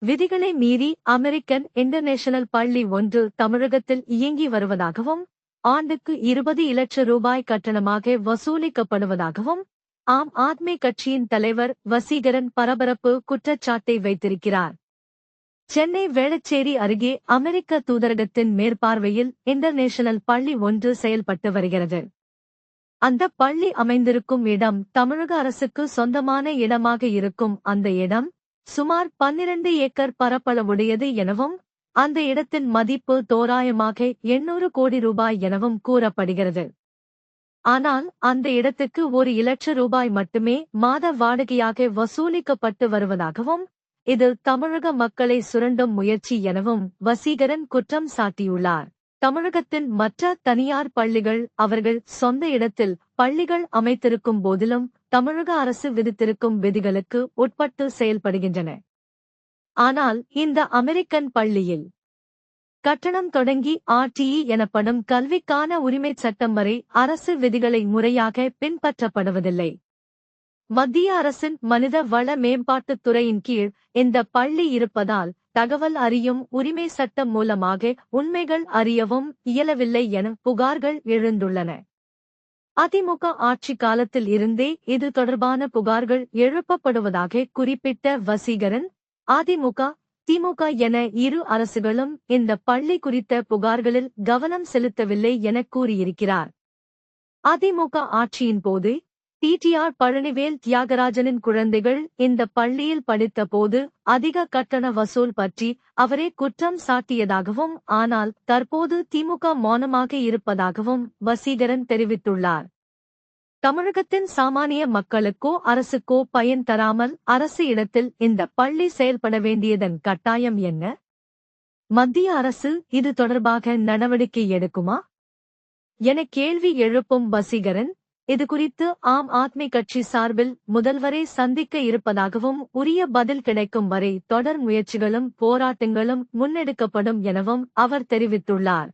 விதிகளை மீறி American international பள்ளி ஒன்று தமிழகத்தில் இயங்கி வருவதாகவும் ஆண்டுக்கு 20 இலட்சம் ரூபாய் கட்டணமாக வசூலிக்கப்படுவதாகவும் ஆம் ஆத்மி கட்சியின் தலைவர் வசீகரன் பரபரப்பு குற்றச்சாட்டை வைத்திருக்கிறார். சென்னை வேளச்சேரி அருகே அமெரிக்க தூதரகத்தின் மேற்பார்வையில் இன்டர்நேஷனல் பள்ளி ஒன்று செயல்பட்டு வருகிறது. அந்த பள்ளி அமைந்திருக்கும் இடம் தமிழக அரசுக்கு சொந்தமான இடமாக இருக்கும். அந்த இடம் சுமார் 12 ஏக்கர் பரப்பளவுடையது எனவும் அந்த இடத்தின் மதிப்பு தோராயமாக 800 கோடி ரூபாய் எனவும் கூறப்படுகிறது. ஆனால் அந்த இடத்துக்கு 1 இலட்சம் ரூபாய் மட்டுமே மாத வாடகையாக வசூலிக்கப்பட்டு வருவதாகவும் இது தமிழக மக்களை சுரண்டும் முயற்சி எனவும் வசீகரன் குற்றம் சாட்டியுள்ளார். தமிழகத்தின் மற்ற தனியார் பள்ளிகள் அவர்கள் சொந்த இடத்தில் பள்ளிகள் அமைத்திருக்கும் போதிலும் தமிழக அரசு விதித்திருக்கும் விதிகளுக்கு உட்பட்டு செயல்படுகின்றன. ஆனால் இந்த அமெரிக்கன் பள்ளியில் கட்டணம் தொடங்கி RTE எனப்படும் கல்விக்கான உரிமைச் சட்டம் வரை அரசு விதிகளை முறையாக பின்பற்றப்படுவதில்லை. மத்திய அரசின் மனித வள மேம்பாட்டுத் துறையின் கீழ் இந்த பள்ளி இருப்பதால் தகவல் அறியும் உரிமை சட்டம் மூலமாக உண்மைகள் அறியவும் இயலவில்லை என புகார்கள் எழுந்துள்ளன. அதிமுக ஆட்சி காலத்தில் இருந்தே இது தொடர்பான புகார்கள் எழுப்பப்படுவதாக குறிப்பிட்ட வசீகரன், அதிமுக, திமுக என இரு அரசுகளும் இந்த பள்ளி குறித்த புகார்களில் கவனம் செலுத்தவில்லை என கூறியிருக்கிறார். அதிமுக ஆட்சியின் போது TTR பழனிவேல் தியாகராஜனின் குழந்தைகள் இந்த பள்ளியில் படித்த போது அதிக கட்டண வசூல் பற்றி அவரே குற்றம் சாட்டியதாகவும் ஆனால் தற்போது திமுக மௌனமாக இருப்பதாகவும் வசீகரன் தெரிவித்துள்ளார். தமிழகத்தின் சாமானிய மக்களுக்கோ அரசுக்கோ பயன் தராமல் அரசு இடத்தில் இந்த பள்ளி செயல்பட வேண்டியதன் கட்டாயம் என்ன? மத்திய அரசு இது தொடர்பாக நடவடிக்கை எடுக்குமா என கேள்வி எழுப்பும் வசீகரன், இதுகுறித்து ஆம் ஆத்மி கட்சி சார்பில் முதல்வரை சந்திக்க இருப்பதாகவும் உரிய பதில் கிடைக்கும் வரை தொடர் முயற்சிகளும் போராட்டங்களும் முன்னெடுக்கப்படும் எனவும் அவர் தெரிவித்துள்ளார்.